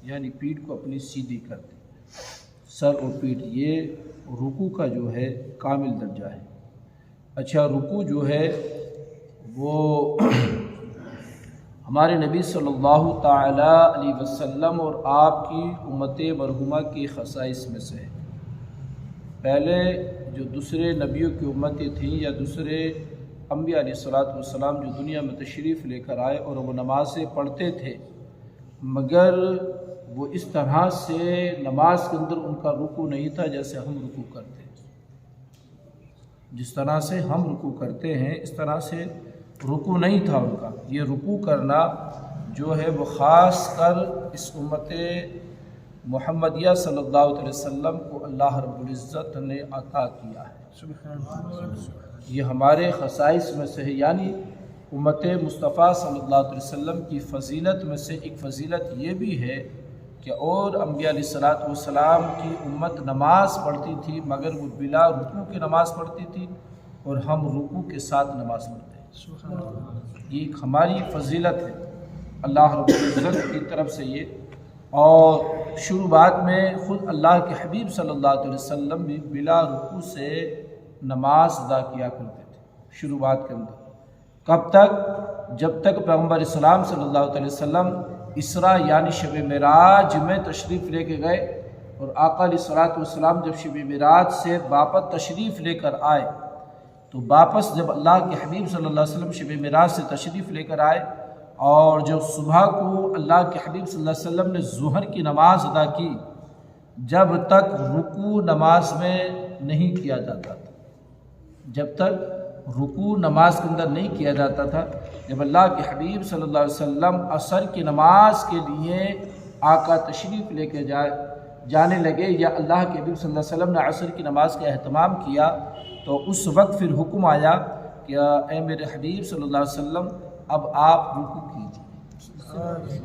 یعنی پیٹھ کو اپنی سیدھی کر دیں، سر اور پیٹھ، یہ رکوع کا جو ہے کامل درجہ ہے۔ اچھا، رکوع جو ہے وہ ہمارے نبی صلی اللہ تعالی علیہ وسلم اور آپ کی امت مرحومہ کی خصائص میں سے ہے۔ پہلے جو دوسرے نبیوں کی امتیں تھیں یا دوسرے انبیاء علیہ السلام جو دنیا میں تشریف لے کر آئے اور وہ نمازیں پڑھتے تھے، مگر وہ اس طرح سے نماز کے اندر ان کا رکوع نہیں تھا جیسے ہم رکوع کرتے ہیں۔ جس طرح سے ہم رکوع کرتے ہیں اس طرح سے رکوع نہیں تھا ان کا۔ یہ رکوع کرنا جو ہے وہ خاص کر اس امت محمدیہ صلی اللہ علیہ وسلم کو اللہ رب العزت نے عطا کیا ہے۔ یہ ہمارے خصائص میں سے ہے، یعنی امت مصطفیٰ صلی اللہ علیہ وسلم کی فضیلت میں سے ایک فضیلت یہ بھی ہے کہ اور انبیاء علیہ السلام کی امت نماز پڑھتی تھی مگر وہ بلا رکوع کی نماز پڑھتی تھی، اور ہم رکوع کے ساتھ نماز پڑھتے ہیں۔ یہ ایک ہماری فضیلت ہے اللہ رب العزت کی طرف سے یہ۔ اور شروعات میں خود اللہ کے حبیب صلی اللہ علیہ وسلم بھی بلا رکوع سے نماز ادا کیا کرتے تھے شروعات کے اندر۔ کب تک؟ جب تک پیغمبر اسلام صلی اللہ علیہ وسلم اسراء یعنی شب معراج میں تشریف لے کے گئے، اور آقا علیہ السلام جب شب معراج سے واپس تشریف لے کر آئے، تو واپس جب اللہ کے حبیب صلی اللہ علیہ وسلم شب معراج سے تشریف لے کر آئے، اور جب صبح کو اللہ کے حبیب صلی اللہ علیہ وسلم نے ظہر کی نماز ادا کی، جب تک رکوع نماز میں نہیں کیا جاتا تھا، جب تک رکوع نماز کے اندر نہیں کیا جاتا تھا، جب اللہ کے حبیب صلی اللہ علیہ وسلم عصر کی نماز کے لیے آقا تشریف لے کے جانے لگے، یا اللہ کے حبیب صلی اللہ علیہ وسلم نے عصر کی نماز کا اہتمام کیا، تو اس وقت پھر حکم آیا کہ اے میرے حبیب صلی اللہ علیہ وسلم اب آپ رکوع کیجیے۔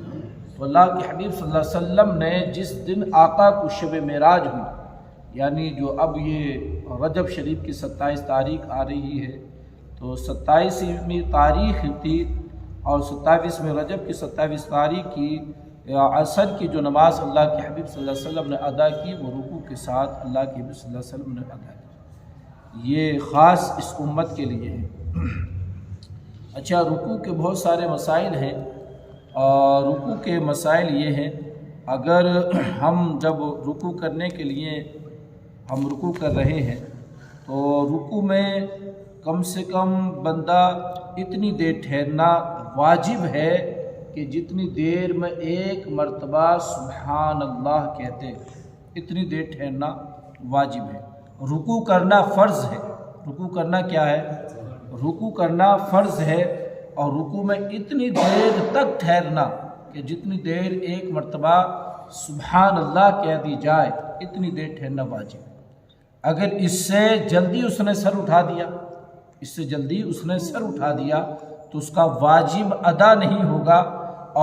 تو اللہ کے حبیب صلی اللہ علیہ وسلم نے جس دن آقا کو شب معراج ہوئی، یعنی جو اب یہ رجب شریف کی 27 تاریخ آ رہی ہے، تو 27ویں تاریخ تھی، اور 27ویں رجب کی 27 تاریخ کی عصر کی جو نماز اللہ کے حبیب صلی اللہ علیہ وسلم نے ادا کی، وہ رکوع کے ساتھ اللہ کے حبیب صلی اللہ علیہ وسلم نے ادا کی۔ یہ خاص اس امت کے لیے ہے۔ اچھا، رکوع کے بہت سارے مسائل ہیں، اور رکوع کے مسائل یہ ہیں، اگر ہم جب رکوع کرنے کے لیے ہم رکوع کر رہے ہیں، تو رکوع میں کم سے کم بندہ اتنی دیر ٹھہرنا واجب ہے کہ جتنی دیر میں ایک مرتبہ سبحان اللہ کہتے اتنی دیر ٹھہرنا واجب ہے۔ رکوع کرنا فرض ہے۔ رکوع کرنا کیا ہے؟ رکوع کرنا فرض ہے، اور رکوع میں اتنی دیر تک ٹھہرنا کہ جتنی دیر ایک مرتبہ سبحان اللہ کہہ دی جائے اتنی دیر ٹھہرنا واجب ہے۔ اگر اس سے جلدی اس نے سر اٹھا دیا تو اس کا واجب ادا نہیں ہوگا،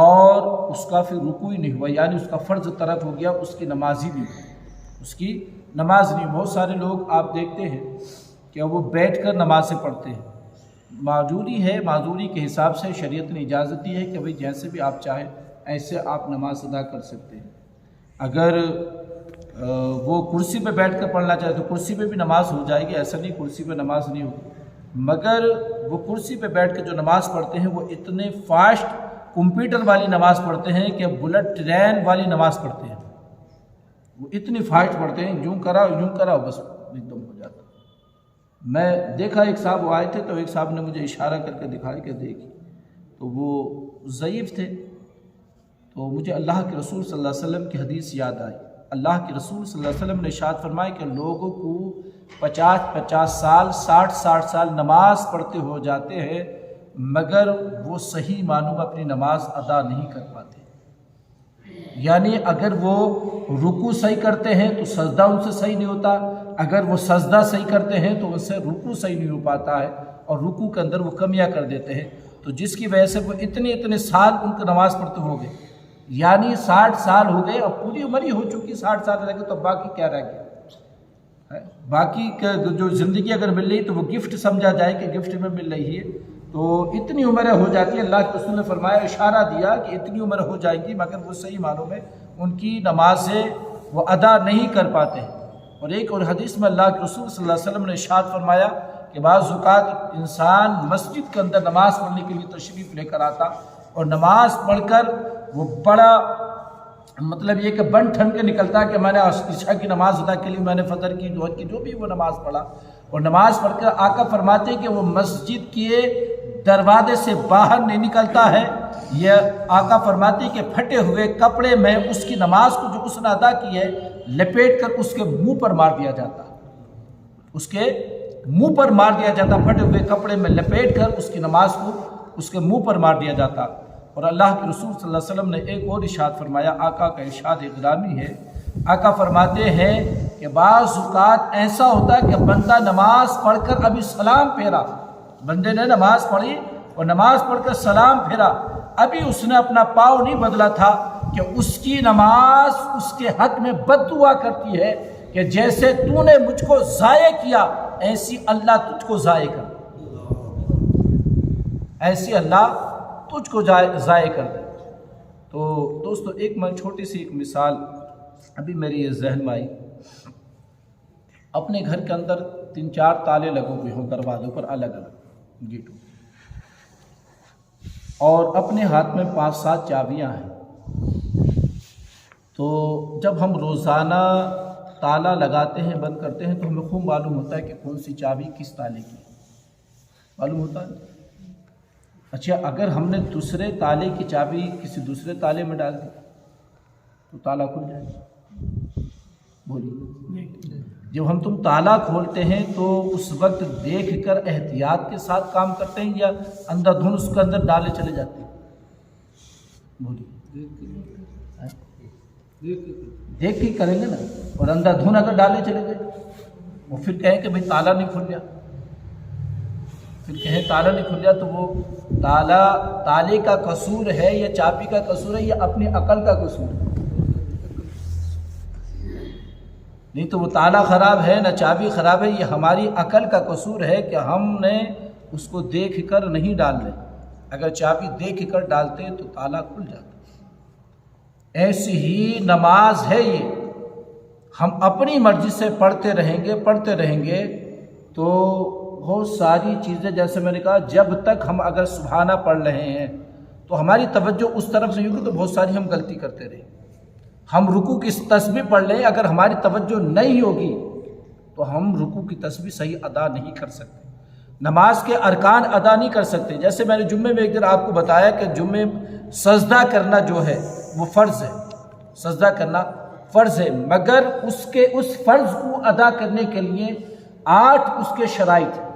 اور اس کا پھر رکوع ہی نہیں ہوا، یعنی اس کا فرض ترک ہو گیا، اس کی نماز ہی نہیں ہوئی، اس کی نماز نہیں۔ بہت سارے لوگ آپ دیکھتے ہیں کہ وہ بیٹھ کر نمازیں پڑھتے ہیں۔ معذوری ہے، معذوری کے حساب سے شریعت نے اجازت دی ہے کہ بھئی جیسے بھی آپ چاہیں ایسے آپ نماز ادا کر سکتے ہیں۔ اگر وہ کرسی پہ بیٹھ کر پڑھنا چاہے تو کرسی پہ بھی نماز ہو جائے گی، ایسا نہیں کرسی پہ نماز نہیں ہوگی، مگر وہ کرسی پہ بیٹھ کے جو نماز پڑھتے ہیں وہ اتنے فاسٹ کمپیوٹر والی نماز پڑھتے ہیں کہ بلٹ ٹرین والی نماز پڑھتے ہیں، وہ اتنی فاسٹ پڑھتے ہیں، یوں کرا بس ایک دم ہو جاتا۔ میں دیکھا ایک صاحب وہ آئے تھے، تو ایک صاحب نے مجھے اشارہ کر کے دکھایا کہ دیکھ، تو وہ ضعیف تھے، تو مجھے اللہ کے رسول صلی اللہ علیہ وسلم کی حدیث یاد آئی۔ اللہ کے رسول صلی اللہ علیہ وسلم نے ارشاد فرمایا کہ لوگوں کو 50 سال 60 سال نماز پڑھتے ہو جاتے ہیں، مگر وہ صحیح معنوں میں اپنی نماز ادا نہیں کر پاتے۔ یعنی اگر وہ رکوع صحیح کرتے ہیں تو سجدہ ان سے صحیح نہیں ہوتا، اگر وہ سجدہ صحیح کرتے ہیں تو ان سے رکوع صحیح نہیں ہو پاتا ہے، اور رکوع کے اندر وہ کمیاں کر دیتے ہیں، تو جس کی وجہ سے وہ اتنے سال ان کو نماز پڑھتے ہو گئے، یعنی 60 سال ہو گئے، اب پوری عمر ہی ہو چکی، 60 سال رہ گئے، تو باقی کیا رہ گیا؟ باقی جو زندگی اگر مل رہی تو وہ گفٹ سمجھا جائے کہ گفٹ میں مل رہی ہے، تو اتنی عمریں ہو جاتی ہے۔ اللہ کے رسول نے فرمایا، اشارہ دیا کہ اتنی عمر ہو جائے گی، مگر وہ صحیح معنوں میں ان کی نمازیں وہ ادا نہیں کر پاتے ہیں۔ اور ایک اور حدیث میں اللہ کے رسول صلی اللہ علیہ وسلم نے ارشاد فرمایا کہ بعض اوقات انسان مسجد کے اندر نماز پڑھنے کے لیے تشریف لے کر آتا اور نماز پڑھ کر وہ بڑا مطلب یہ کہ بن ٹھن کے نکلتا کہ میں نے عشاء کی نماز ادا کے لیے میں نے فجر کی ظہر کی جو بھی وہ نماز پڑھا، اور نماز پڑھ کر آقا فرماتے کہ وہ مسجد کے دروازے سے باہر نہیں نکلتا ہے، یہ آقا فرماتے کہ پھٹے ہوئے کپڑے میں اس کی نماز کو جو اس نے ادا کی ہے لپیٹ کر اس کے منہ پر مار دیا جاتا، اس کے منہ پر مار دیا جاتا، پھٹے ہوئے کپڑے میں لپیٹ کر اس کی نماز کو اس کے منہ پر مار دیا جاتا۔ اور اللہ کے رسول صلی اللہ علیہ وسلم نے ایک اور ارشاد فرمایا، آقا کا ارشاد گرامی ہے، آقا فرماتے ہیں کہ بعض اوقات ایسا ہوتا ہے کہ بندہ نماز پڑھ کر ابھی سلام پھیرا، بندے نے نماز پڑھی اور نماز پڑھ کر سلام پھیرا، ابھی اس نے اپنا پاؤں نہیں بدلا تھا کہ اس کی نماز اس کے حق میں بد دعا کرتی ہے کہ جیسے تو نے مجھ کو ضائع کیا ایسی اللہ تجھ کو ضائع کر، ایسی اللہ تجھ کو ضائع کر دے۔ تو دوستو ایک میں چھوٹی سی ایک مثال ابھی میری یہ ذہن میں آئی، اپنے گھر کے اندر 3-4 تالے لگے ہوئے ہوں دروازوں پر الگ الگ گیٹوں، اور اپنے ہاتھ میں 5-7 چابیاں ہیں، تو جب ہم روزانہ تالا لگاتے ہیں بند کرتے ہیں تو ہمیں خوب معلوم ہوتا ہے کہ کون سی چابی کس تالے کی معلوم ہوتا ہے۔ اچھا اگر ہم نے دوسرے تالے کی چابی کسی دوسرے تالے میں ڈال دی تو تالا کھل جائے گا؟ بولیے، جب ہم تم تالا کھولتے ہیں تو اس وقت دیکھ کر احتیاط کے ساتھ کام کرتے ہیں یا اندھا دھن اس کے اندر ڈالے چلے جاتے ہیں؟ بولیے، دیکھ کے کریں گے نا، اور اندھا دھن اگر ڈالے چلے گئے وہ پھر کہیں کہ بھئی تالا نہیں کھل گیا، پھر کہیں تالا نہیں کھل گیا، تو وہ تالے کا قصور ہے یا چابی کا قصور ہے یا اپنی عقل کا قصور ہے؟ نہیں تو وہ تالا خراب ہے نہ چابی خراب ہے، یہ ہماری عقل کا قصور ہے کہ ہم نے اس کو دیکھ کر نہیں ڈال رہے، اگر چابی دیکھ کر ڈالتے تو تالا کھل جاتا۔ ایسی ہی نماز ہے یہ، ہم اپنی مرضی سے پڑھتے رہیں گے تو بہت ساری چیزیں، جیسے میں نے کہا جب تک ہم اگر سبحانہ پڑھ رہے ہیں تو ہماری توجہ اس طرف نہیں ہوگی تو بہت ساری ہم غلطی کرتے رہیں گے۔ ہم رکوع کی تسبیح پڑھ لیں، اگر ہماری توجہ نہیں ہوگی تو ہم رکوع کی تسبیح صحیح ادا نہیں کر سکتے، نماز کے ارکان ادا نہیں کر سکتے۔ جیسے میں نے جمعے میں ایک دن آپ کو بتایا کہ جمعے سجدہ کرنا جو ہے وہ فرض ہے، سجدہ کرنا فرض ہے، مگر اس فرض کو ادا کرنے کے لیے 8 اس کے شرائط ہیں۔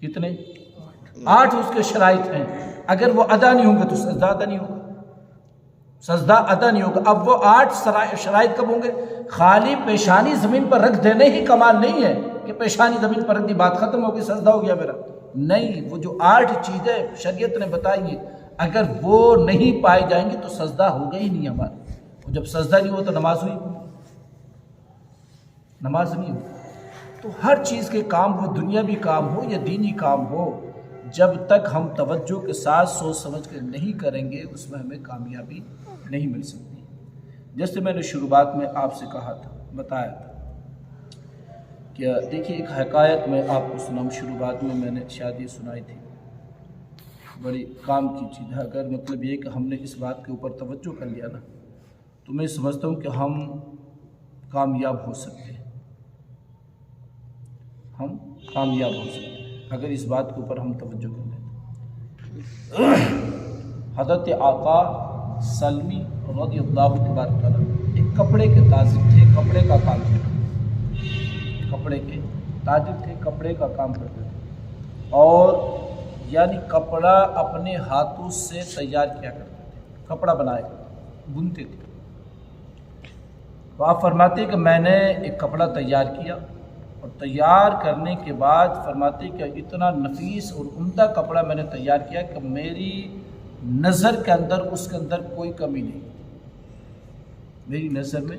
کتنے؟ 8 اس کے شرائط ہیں، اگر وہ ادا نہیں ہوں گے تو سجدہ ادا نہیں ہوگا، سجدہ ادا نہیں ہوگا۔ اب وہ 8 شرائط کب ہوں گے؟ خالی پیشانی زمین پر رکھ دینے ہی کمال نہیں ہے کہ پیشانی زمین پر رکھ دی بات ختم ہو گئی سجدہ ہو گیا میرا، نہیں، وہ جو 8 چیزیں شریعت نے بتائی ہیں اگر وہ نہیں پائی جائیں گی تو سجدہ ہوگا ہی نہیں ہمارا، اور جب سجدہ نہیں ہو تو نماز ہوئی، نماز نہیں ہوئی۔ تو ہر چیز کے کام، وہ دنیاوی کام ہو یا دینی کام ہو، جب تک ہم توجہ کے ساتھ سوچ سمجھ کے نہیں کریں گے اس میں ہمیں کامیابی نہیں مل سکتی۔ جیسے میں نے شروعات میں آپ سے کہا تھا، بتایا تھا کہ دیکھیے ایک حکایت میں آپ کو سناؤں، شروعات میں نے شادی سنائی تھی، بڑی کام کی چیز ہے، اگر مطلب یہ کہ ہم نے اس بات کے اوپر توجہ کر لیا نا تو میں سمجھتا ہوں کہ ہم کامیاب ہو سکتے ہیں، ہم کامیاب ہو سکتے ہیں اگر اس بات کے اوپر ہم توجہ کر لیں۔ حضرت آقا سلمی رضی اللہ تبارک تعالیٰ ایک کپڑے کے تاجر تھے، کپڑے کا کام کرتے تھے، کپڑے کے تاجر تھے، کپڑے کا کام کرتے تھے، اور یعنی کپڑا اپنے ہاتھوں سے تیار کیا کرتے تھے، کپڑا بنایا کرتے تھے، بنتے تھے۔ تو آپ فرماتے کہ میں نے ایک کپڑا تیار کیا، اور تیار کرنے کے بعد فرماتے کہ اتنا نفیس اور عمدہ کپڑا میں نے تیار کیا کہ میری نظر کے اندر اس کے اندر کوئی کمی نہیں تھی، میری نظر میں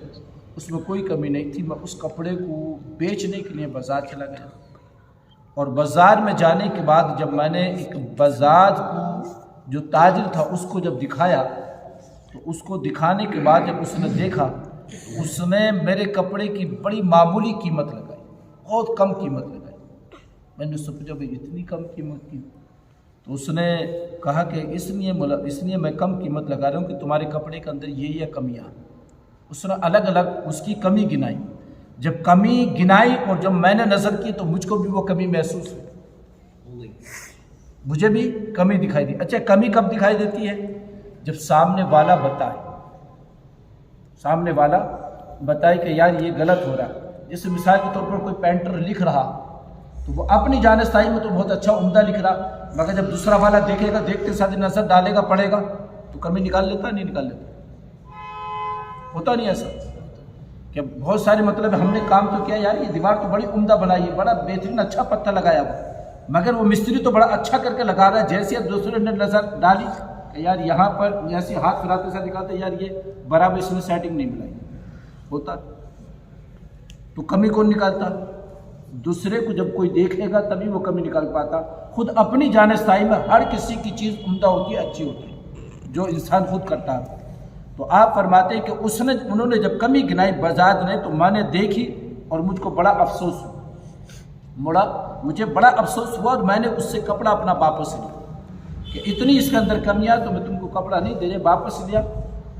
اس میں کوئی کمی نہیں تھی۔ میں اس کپڑے کو بیچنے کے لیے بازار چلا گیا، اور بازار میں جانے کے بعد جب میں نے ایک بازار کو جو تاجر تھا اس کو جب دکھایا تو اس کو دکھانے کے بعد جب اس نے دیکھا تو اس نے میرے کپڑے کی بڑی معمولی قیمت لگائی، بہت کم قیمت لگائی۔ میں نے سوچا بھائی اتنی کم قیمت کی؟ تو اس نے کہا کہ اس لیے میں کم قیمت لگا رہا ہوں کہ تمہارے کپڑے کے اندر یہ کمیاں۔ اس نے الگ الگ اس کی کمی گنائی۔ جب کمی گنائی اور جب میں نے نظر کی تو مجھ کو بھی وہ کمی محسوس ہوئی، مجھے بھی کمی دکھائی دی۔ اچھا کمی کب دکھائی دیتی ہے؟ جب سامنے والا بتائے کہ یار یہ غلط ہو رہا ہے۔ جیسے مثال کے طور پر کوئی پینٹر لکھ رہا تو وہ اپنی جانشتائی میں تو بہت اچھا عمدہ لکھ رہا، مگر جب دوسرا والا دیکھے گا، دیکھتے ساتھ نظر ڈالے گا، پڑھے گا تو کمی نکال لیتا نہیں نکال لیتا؟ ہوتا نہیں ایسا کہ بہت سارے مطلب ہم نے کام تو کیا، یار یہ دیوار تو بڑی عمدہ بنائی ہے، بڑا بہترین اچھا پتھر لگایا ہوا، مگر وہ مستری تو بڑا اچھا کر کے لگا رہا ہے، جیسے اب دوسرے نے نظر ڈالی کہ یار یہاں پر جیسے ہاتھ پھراتے سے دکھاتے یار یہ برابر اس میں سیٹنگ نہیں ملائی، ہوتا تو کمی کون نکالتا؟ دوسرے کو جب کوئی دیکھے گا تبھی وہ کمی نکال پاتا۔ خود اپنی جانشتائی میں ہر کسی کی چیز عمدہ ہوتی ہے، اچھی ہوتی ہے، جو انسان خود کرتا ہے۔ تو آپ فرماتے ہیں کہ انہوں نے جب کمی گنائی بزاد نے تو میں نے دیکھی اور مجھ کو بڑا افسوس ہوا، مجھے بڑا افسوس ہوا، اور میں نے اس سے کپڑا اپنا واپس لیا کہ اتنی اس کے اندر کمیاں تو میں تم کو کپڑا نہیں دے رہے، واپس لیا۔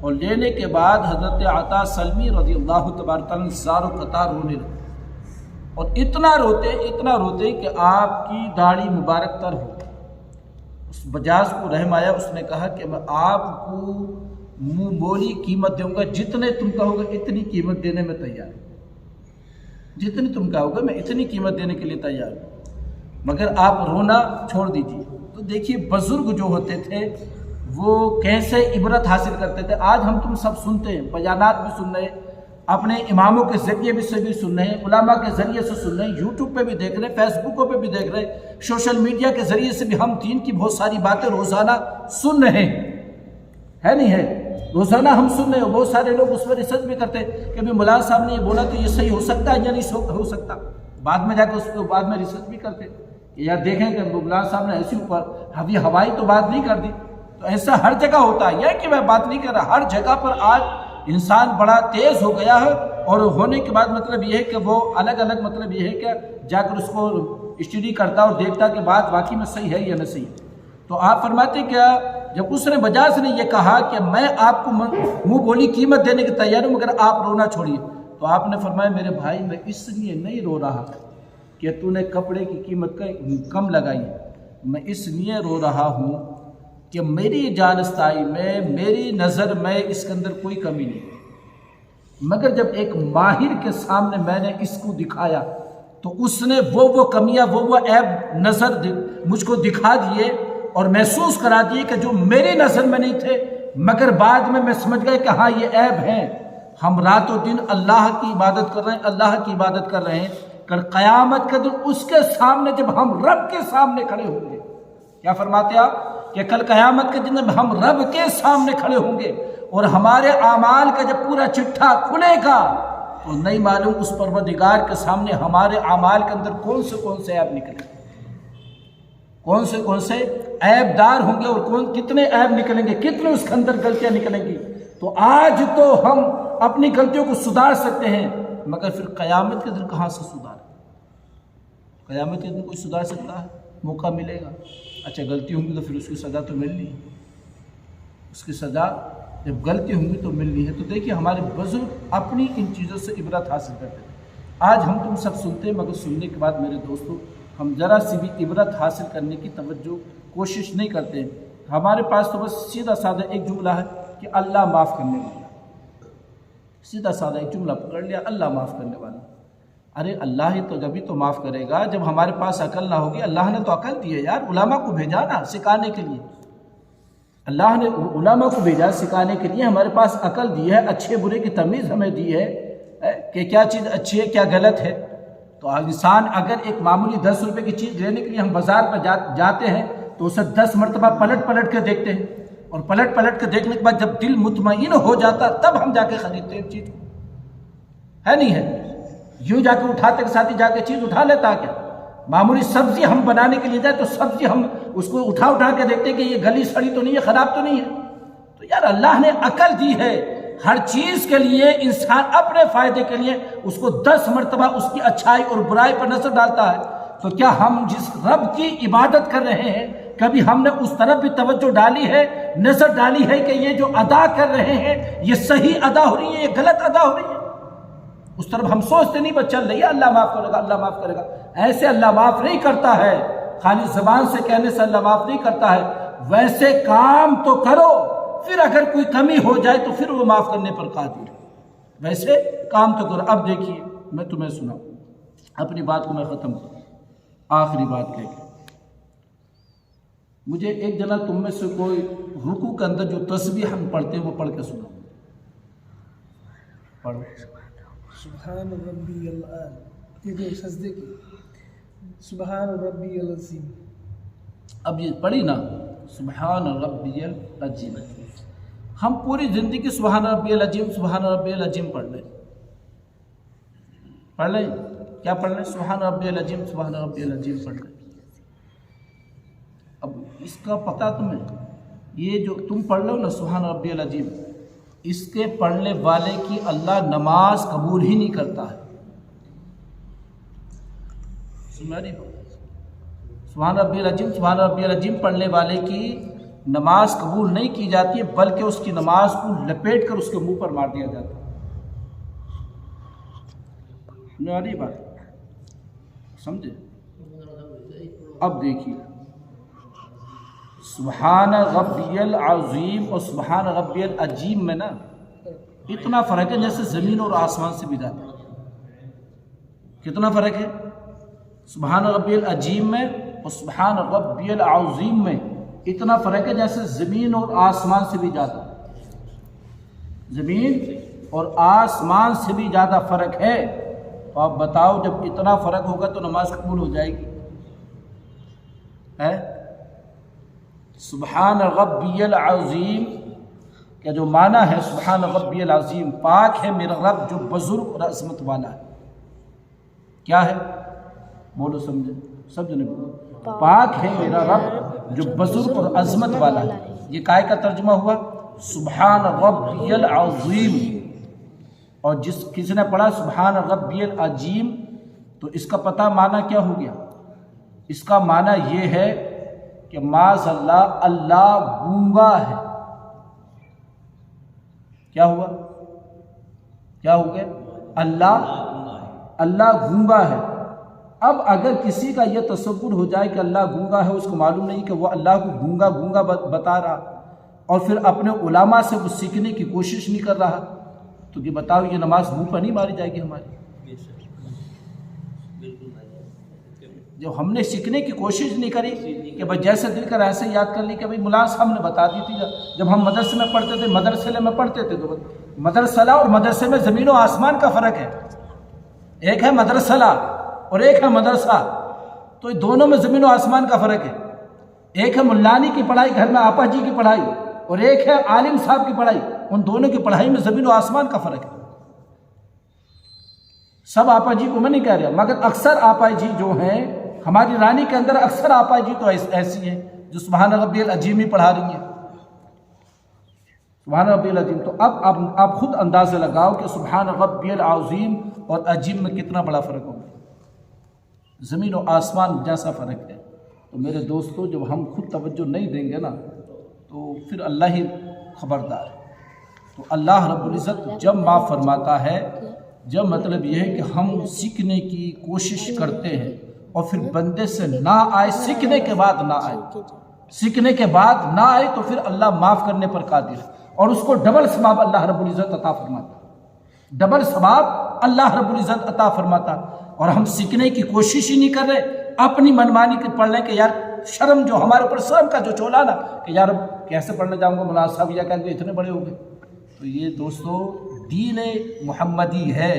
اور لینے کے بعد حضرت عطا سلمی رضی اللہ تبارک تعالیٰ زار و قطار رونے لگے، اور اتنا روتے کہ آپ کی داڑھی مبارک تر ہو۔ اس بجاز کو رحم آیا، اس نے کہا کہ میں آپ کو منہ بولی قیمت دوں گا، جتنے تم کہو گے اتنی قیمت دینے میں تیار ہوں، جتنی تم کہو گے میں اتنی قیمت دینے کے لیے تیار ہوں، مگر آپ رونا چھوڑ دیجیے۔ تو دیکھیے بزرگ جو ہوتے تھے وہ کیسے عبرت حاصل کرتے تھے۔ آج ہم تم سب سنتے ہیں، بیانات بھی سن رہے ہیں، اپنے اماموں کے ذریعے سے بھی سن رہے ہیں، علماء کے ذریعے سے سن رہے ہیں، یوٹیوب پہ بھی دیکھ رہے ہیں، فیس بکوں پہ بھی دیکھ رہے ہیں، سوشل میڈیا کے ذریعے سے بھی ہم دین کی بہت ساری باتیں روزانہ سن رہے ہیں، ہے نہیں ہے؟ روزانہ ہم سن رہے ہیں، بہت سارے لوگ اس پر ریسرچ بھی کرتے ہیں کہ مولانا صاحب نے یہ بولا تو یہ صحیح ہو سکتا ہے یا نہیں ہو سکتا، بعد میں جا کے اس کو بعد میں ریسرچ بھی کرتے کہ یار دیکھیں کہ مولانا صاحب نے ایسی اوپر ہوائی تو بات نہیں کر دی۔ تو ایسا ہر جگہ ہوتا ہے، یہ کہ میں بات نہیں کر رہا، ہر جگہ پر آج انسان بڑا تیز ہو گیا ہے، اور ہونے کے بعد مطلب یہ ہے کہ وہ الگ الگ مطلب یہ ہے کہ جا کر اس کو اسٹڈی کرتا اور دیکھتا کہ بات واقعی میں صحیح ہے یا نہیں صحیح۔ تو آپ فرماتے کہ جب اس نے بجاز نے یہ کہا کہ میں آپ کو منہ بولی قیمت دینے کی تیار ہوں مگر آپ رونا چھوڑیے، تو آپ نے فرمایا میرے بھائی میں اس لیے نہیں رو رہا کہ تو نے کپڑے کی قیمت کم لگائی، میں اس لیے رو رہا ہوں کہ میری جانشتائی میں، میری نظر میں اس کے اندر کوئی کمی نہیں، مگر جب ایک ماہر کے سامنے میں نے اس کو دکھایا تو اس نے وہ کمیاں وہ عیب نظر مجھ کو دکھا دیے اور محسوس کرا دیے کہ جو میری نظر میں نہیں تھے، مگر بعد میں سمجھ گئے کہ ہاں یہ عیب ہے۔ ہم رات و دن اللہ کی عبادت کر رہے ہیں، اللہ کی عبادت کر رہے ہیں، کل قیامت کے دن اس کے سامنے جب ہم رب کے سامنے کھڑے ہوں گے، کیا فرماتے آپ کہ کل قیامت کے دن ہم رب کے سامنے کھڑے ہوں گے اور ہمارے اعمال کا جب پورا چٹھا کھلے گا تو نہیں معلوم اس پروردگار کے سامنے ہمارے اعمال کے اندر کون سے عیب نکلیں گے، کون سے عیب دار ہوں گے اور کتنے عیب نکلیں گے، کتنے اس کے اندر غلطیاں نکلیں گی۔ تو آج تو ہم اپنی غلطیوں کو سدھار سکتے ہیں، مگر پھر قیامت کے دن کہاں سے سدھار؟ قیامت کے دن کوئی سدھار سکتا ہے؟ موقع ملے گا، اچھا غلطی ہوں گی تو پھر اس کی سزا تو ملنی ہے، اس کی سزا جب غلطی ہوں گی تو ملنی ہے۔ تو دیکھیے ہمارے بزرگ اپنی ان چیزوں سے عبرت حاصل کرتے ہیں۔ آج ہم تم سب سنتے ہیں، مگر سننے کے بعد میرے دوستوں ہم ذرا سی بھی عبرت حاصل کرنے کی کوشش نہیں کرتے ہیں۔ ہمارے پاس تو بس سیدھا سادہ ایک جملہ ہے کہ اللہ معاف کرنے والا، سیدھا سادہ ایک جملہ پکڑ لیا، اللہ معاف کرنے والا۔ ارے اللہ ہی تو جبھی تو معاف کرے گا جب ہمارے پاس عقل نہ ہوگی۔ اللہ نے تو عقل دی ہے یار، علماء کو بھیجا نا سکھانے کے لیے، اللہ نے علماء کو بھیجا سکھانے کے لیے، ہمارے پاس عقل دی ہے، اچھے برے کی تمیز ہمیں دی ہے کہ کیا چیز اچھی ہے کیا غلط ہے۔ تو انسان اگر ایک معمولی 10 روپے کی چیز لینے کے لیے ہم بازار پر جاتے ہیں تو اسے 10 مرتبہ پلٹ کے دیکھتے ہیں، اور پلٹ کے دیکھنے کے بعد جب دل مطمئن ہو جاتا تب ہم جا کے خریدتے ہیں چیز، ہے نہیں ہے؟ یوں جا کے اٹھاتے کے ساتھ ہی جا کے چیز اٹھا لیتا کیا؟ معمولی سبزی ہم بنانے کے لیے جائے تو سبزی ہم اس کو اٹھا کے دیکھتے ہیں کہ یہ گلی سڑی تو نہیں ہے، خراب تو نہیں ہے۔ تو تو یار اللہ نے عقل دی ہے، ہر چیز کے لیے انسان اپنے فائدے کے لیے اس کو 10 مرتبہ اس کی اچھائی اور برائی پر نظر ڈالتا ہے۔ تو کیا ہم جس رب کی عبادت کر رہے ہیں کبھی ہم نے اس طرف بھی توجہ ڈالی ہے، نظر ڈالی ہے کہ یہ جو ادا کر رہے ہیں یہ صحیح ادا ہو رہی ہے، یہ غلط ادا ہو رہی ہے؟ اس طرف ہم سوچتے نہیں بس چل رہی ہے اللہ معاف کرے گا، اللہ معاف کرے گا۔ ایسے اللہ معاف نہیں کرتا ہے، خالی زبان سے کہنے سے اللہ معاف نہیں کرتا ہے، ویسے کام تو کرو، پھر اگر کوئی کمی ہو جائے تو پھر وہ معاف کرنے پر قادر ہے۔ ویسے کام تو کرو۔ اب دیکھیے میں تمہیں سناؤں، اپنی بات کو میں ختم کروں، آخری بات کہہ کے مجھے ایک جنا تم میں سے کوئی رکوع کے اندر جو تسبیح ہم پڑھتے ہیں وہ پڑھ کے سناؤ، پڑھو۔ سبحان ربی العظیم، یہ جو سجدے کی سبحان ربی العظیم، اب یہ پڑھی نا سبحان ربی العظیم، ہم پوری زندگی سبحان ربی العظیم سبحان ربی العظیم پڑھ لیں، کیا پڑھ لیں؟ سبحان ربی العظیم سبحان ربی العظیم پڑھ لیں۔ اب اس کا پتہ تمہیں، یہ جو تم پڑھ لو نا سبحان ربی العظیم، اس کے پڑھنے والے کی اللہ نماز قبول ہی نہیں کرتا ہے۔ سبحان ربی العظیم سبحان ربی العظیم پڑھنے والے کی نماز قبول نہیں کی جاتی ہے، بلکہ اس کی نماز کو لپیٹ کر اس کے منہ پر مار دیا جاتا ہے۔ میری بات سمجھے؟ اب دیکھیے سبحان ربی العظیم اور سبحان ربی العظیم میں نا اتنا فرق ہے جیسے زمین اور آسمان سے بھی زیادہ۔ کتنا فرق ہے؟ سبحان ربی العظیم میں اور سبحان ربی العظیم میں اتنا فرق ہے جیسے زمین اور آسمان سے بھی زیادہ، زمین اور آسمان سے بھی زیادہ فرق ہے۔ تو آپ بتاؤ جب اتنا فرق ہوگا تو نماز قبول ہو جائے گی؟ ہے سبحان ربی العظیم کا جو معنی ہے سبحان ربی العظیم، پاک ہے میرا رب جو بزرگ اور عظمت والا ہے۔ کیا ہے؟ بولو سمجھے، سمجھنے بولو، پاک ہے میرا رب جو بزرگ اور عظمت والا ہے۔ یہ کائے کا ترجمہ ہوا سبحان ربی العظیم، اور جس کسی نے پڑھا سبحان ربی العظیم تو اس کا پتہ معنی کیا ہو گیا؟ اس کا معنی یہ ہے کہ معاذ اللہ اللہ گونگا ہے۔ کیا ہوا؟ کیا ہو گیا؟ اللہ گونگا ہے۔ اب اگر کسی کا یہ تصور ہو جائے کہ اللہ گونگا ہے، اس کو معلوم نہیں کہ وہ اللہ کو گونگا بتا رہا، اور پھر اپنے علماء سے وہ سیکھنے کی کوشش نہیں کر رہا، تو یہ بتاؤ یہ نماز منہ پر نہیں ماری جائے گی ہماری؟ جب ہم نے سیکھنے کی کوشش نہیں کری کہ بھائی جیسے دل کر ایسے یاد کر لی کہ بھائی مولانا صاحب نے بتا دی تھی، جب ہم مدرسے میں پڑھتے تھے، مدرسے میں پڑھتے تھے تو مدرسہ اور مدرسے میں زمین و آسمان کا فرق ہے۔ ایک ہے مدرسہ اور ایک ہے مدرسہ، تو دونوں میں زمین و آسمان کا فرق ہے۔ ایک ہے ملانی کی پڑھائی، گھر میں آپا جی کی پڑھائی، اور ایک ہے عالم صاحب کی پڑھائی، ان دونوں کی پڑھائی میں زمین و آسمان کا فرق ہے۔ سب آپا جی کو میں نہیں کہہ رہا، مگر اکثر آپا جی جو ہیں ہماری رانی کے اندر، اکثر آپا جی تو ایسی ہیں جو سبحان ربی العظیم ہی پڑھا رہی ہیں، سبحان ربی العظیم۔ تو اب آپ خود اندازہ لگاؤ کہ سبحان ربی العظیم اور عظیم میں کتنا بڑا فرق ہوگا، زمین و آسمان جیسا فرق ہے۔ تو میرے دوستو جب ہم خود توجہ نہیں دیں گے نا تو پھر اللہ ہی خبردار ہے۔ تو اللہ رب العزت جب معاف فرماتا ہے، جب مطلب یہ ہے کہ ہم سیکھنے کی کوشش کرتے ہیں اور پھر بندے سے نہ آئے، سیکھنے کے بعد نہ آئے، سیکھنے کے بعد نہ آئے تو پھر اللہ معاف کرنے پر قادر ہے، اور اس کو ڈبل ثواب اللہ رب العزت عطا فرماتا، ڈبل ثواب اللہ رب العزت عطا فرماتا۔ اور ہم سیکھنے کی کوشش ہی نہیں کر رہے، اپنی منمانی کے پڑھ لیں کہ یار شرم جو ہمارے اوپر شرم کا جو چولا نا کہ یار کیسے پڑھنے جاؤں گا، مولانا صاحب یا کہ اتنے بڑے ہو گئے۔ تو یہ دوستو دین محمدی ہے،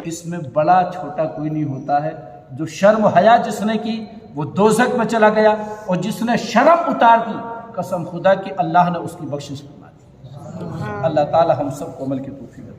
اس میں بڑا چھوٹا کوئی نہیں ہوتا ہے۔ جو شرم و حیا جس نے کی وہ دوزخ میں چلا گیا، اور جس نے شرم اتار دی قسم خدا کی اللہ نے اس کی بخشش فرما دی۔ اللہ تعالی ہم سب کو عمل کی توفیق